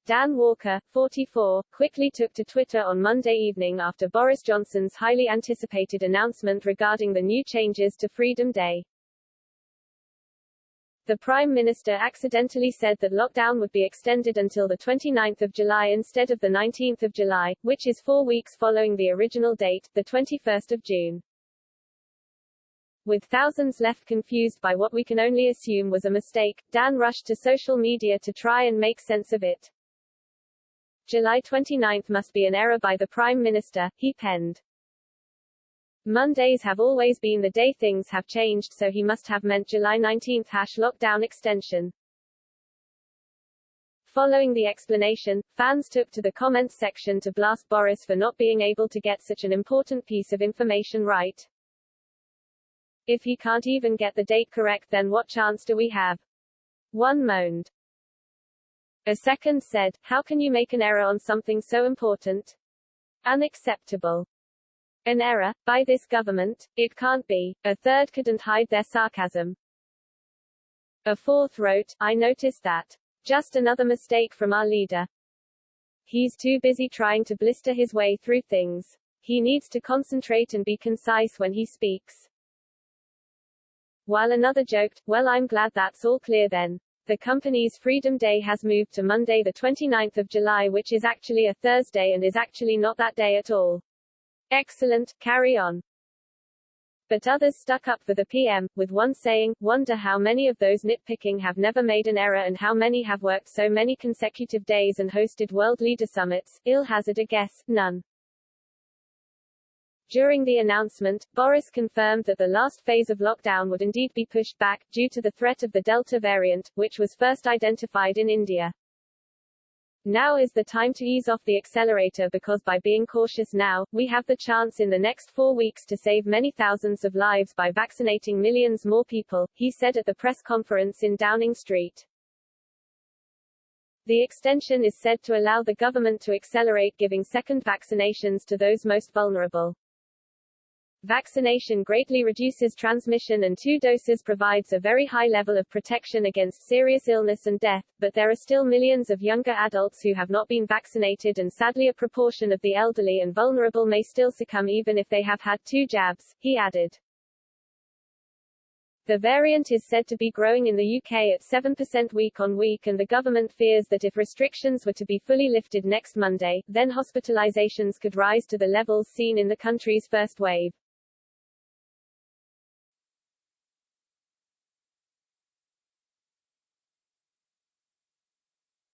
Dan Walker, 44, quickly took to Twitter on Monday evening after Boris Johnson's highly anticipated announcement regarding the new changes to Freedom Day. The Prime Minister accidentally said that lockdown would be extended until the 29th of July instead of the 19th of July, which is 4 weeks following the original date, the 21st of June. With thousands left confused by what we can only assume was a mistake, Dan rushed to social media to try and make sense of it. July 29th must be an error by the Prime Minister, he penned. Mondays have always been the day things have changed, so he must have meant July 19th #lockdown extension. Following the explanation, fans took to the comments section to blast Boris for not being able to get such an important piece of information right. If he can't even get the date correct, then what chance do we have? One moaned. A second said, how can you make an error on something so important? Unacceptable. An error? By this government? It can't be. A third couldn't hide their sarcasm. A fourth wrote, I noticed that. Just another mistake from our leader. He's too busy trying to blister his way through things. He needs to concentrate and be concise when he speaks. While another joked, well, I'm glad that's all clear then. The company's Freedom Day has moved to Monday the 29th of July, which is actually a Thursday and is actually not that day at all. Excellent, carry on. But others stuck up for the PM, with one saying, wonder how many of those nitpicking have never made an error and how many have worked so many consecutive days and hosted world leader summits. I'll hazard a guess, none. During the announcement, Boris confirmed that the last phase of lockdown would indeed be pushed back, due to the threat of the Delta variant, which was first identified in India. Now is the time to ease off the accelerator because by being cautious now, we have the chance in the next 4 weeks to save many thousands of lives by vaccinating millions more people, he said at the press conference in Downing Street. The extension is said to allow the government to accelerate giving second vaccinations to those most vulnerable. Vaccination greatly reduces transmission and 2 doses provides a very high level of protection against serious illness and death, but there are still millions of younger adults who have not been vaccinated and sadly a proportion of the elderly and vulnerable may still succumb even if they have had 2 jabs, he added. The variant is said to be growing in the UK at 7% week on week and the government fears that if restrictions were to be fully lifted next Monday, then hospitalizations could rise to the levels seen in the country's first wave.